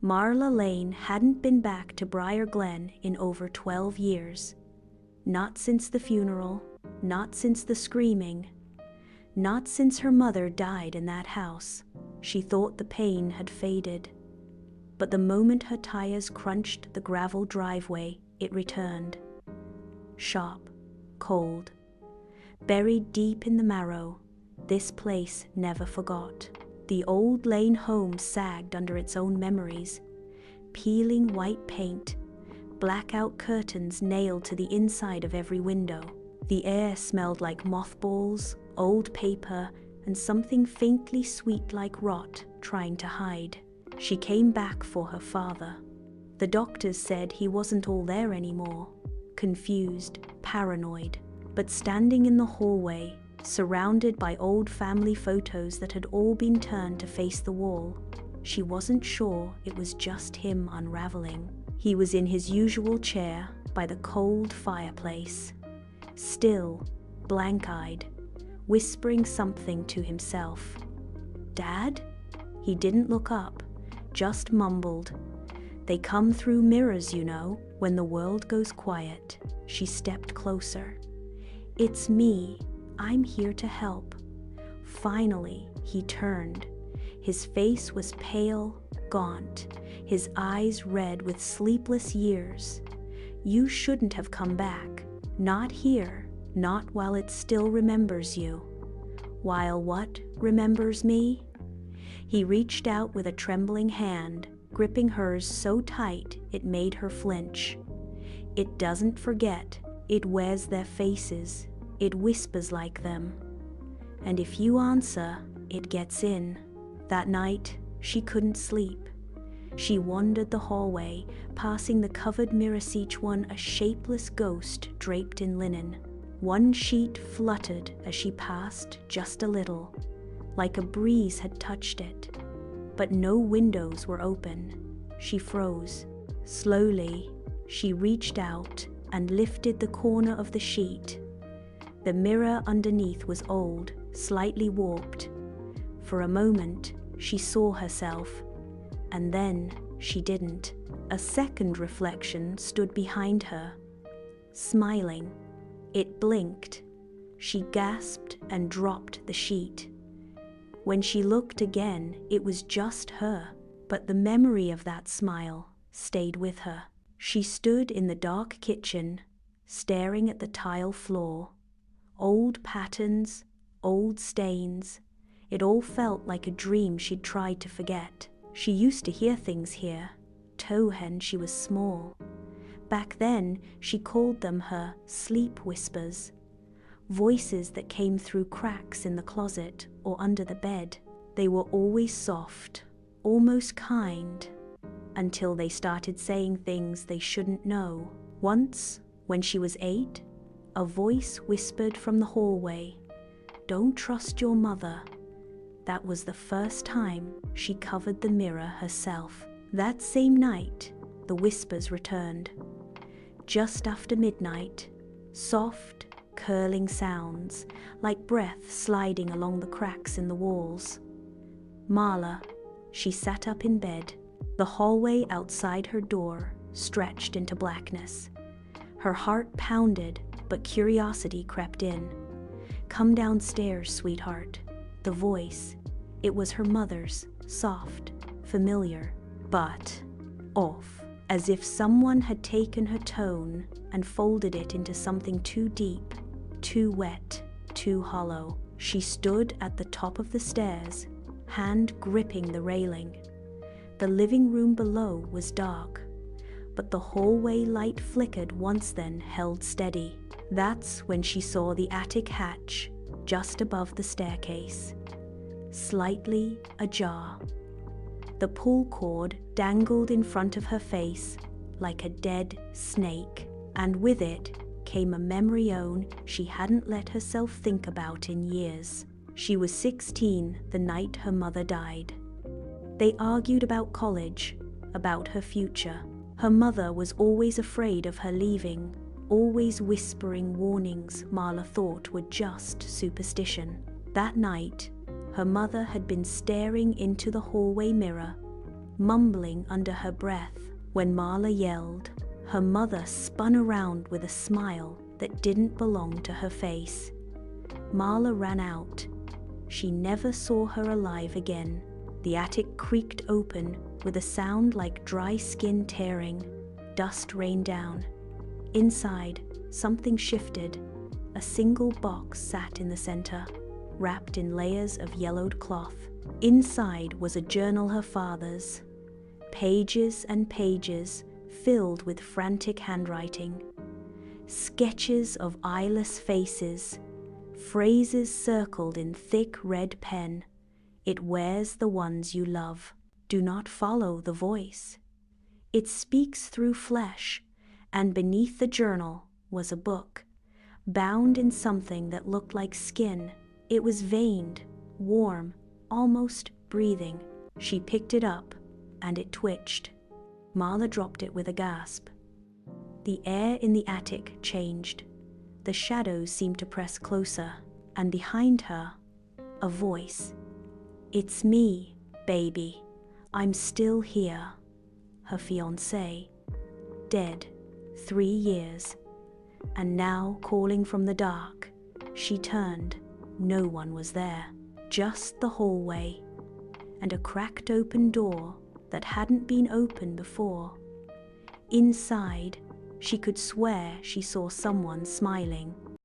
Marla Lane hadn't been back to Briar Glen in over 12 years. Not since the funeral, not since the screaming, not since her mother died in that house. She thought the pain had faded. But the moment her tires crunched the gravel driveway, it returned. Sharp, cold, buried deep in the marrow, this place never forgot. The old Lane home sagged under its own memories, peeling white paint, blackout curtains nailed to the inside of every window. The air smelled like mothballs, old paper, and something faintly sweet like rot trying to hide. She came back for her father. The doctors said he wasn't all there anymore, confused, paranoid, but standing in the hallway, surrounded by old family photos that had all been turned to face the wall. She wasn't sure it was just him unraveling. He was in his usual chair by the cold fireplace, still, blank-eyed, whispering something to himself. "Dad?" He didn't look up, just mumbled. "They come through mirrors, you know, when the world goes quiet." She stepped closer. "It's me. I'm here to help." Finally, he turned. His face was pale, gaunt, his eyes red with sleepless years. "You shouldn't have come back. Not here, not while it still remembers you." "While what remembers me?" He reached out with a trembling hand, gripping hers so tight it made her flinch. "It doesn't forget, it wears their faces. It whispers like them. And if you answer, it gets in." That night, she couldn't sleep. She wandered the hallway, passing the covered mirrors, each one a shapeless ghost draped in linen. One sheet fluttered as she passed, just a little, like a breeze had touched it. But no windows were open. She froze. Slowly, she reached out and lifted the corner of the sheet. The mirror underneath was old, slightly warped. For a moment, she saw herself, and then she didn't. A second reflection stood behind her, smiling. It blinked. She gasped and dropped the sheet. When she looked again, it was just her, but the memory of that smile stayed with her. She stood in the dark kitchen, staring at the tile floor. Old patterns, old stains. It all felt like a dream she'd tried to forget. She used to hear things here, towhen she was small. Back then, she called them her sleep whispers. Voices that came through cracks in the closet or under the bed. They were always soft, almost kind, until they started saying things they shouldn't know. Once, when she was 8, a voice whispered from the hallway, "Don't trust your mother." That was the first time she covered the mirror herself. That same night, the whispers returned. Just after midnight, soft, curling sounds, like breath sliding along the cracks in the walls. Marla, she sat up in bed. The hallway outside her door stretched into blackness. Her heart pounded, but curiosity crept in. "Come downstairs, sweetheart." The voice, it was her mother's, soft, familiar, but off, as if someone had taken her tone and folded it into something too deep, too wet, too hollow. She stood at the top of the stairs, hand gripping the railing. The living room below was dark, but the hallway light flickered once, then held steady. That's when she saw the attic hatch just above the staircase, slightly ajar. The pull cord dangled in front of her face like a dead snake, and with it came a memory she hadn't let herself think about in years. She was 16 the night her mother died. They argued about college, about her future. Her mother was always afraid of her leaving, always whispering warnings Marla thought were just superstition. That night, her mother had been staring into the hallway mirror, mumbling under her breath. When Marla yelled, her mother spun around with a smile that didn't belong to her face. Marla ran out. She never saw her alive again. The attic creaked open with a sound like dry skin tearing. Dust rained down. Inside, something shifted. A single box sat in the center, wrapped in layers of yellowed cloth. Inside was a journal her father's. Pages and pages filled with frantic handwriting. Sketches of eyeless faces, phrases circled in thick red pen. It wears the ones you love. Do not follow the voice. It speaks through flesh, and beneath the journal was a book, bound in something that looked like skin. It was veined, warm, almost breathing. She picked it up, and it twitched. Marla dropped it with a gasp. The air in the attic changed. The shadows seemed to press closer, and behind her, a voice. "It's me, baby. I'm still here." Her fiancé, dead 3 years, and now calling from the dark. She turned. No one was there, just the hallway, and a cracked open door that hadn't been opened before. Inside, she could swear she saw someone smiling.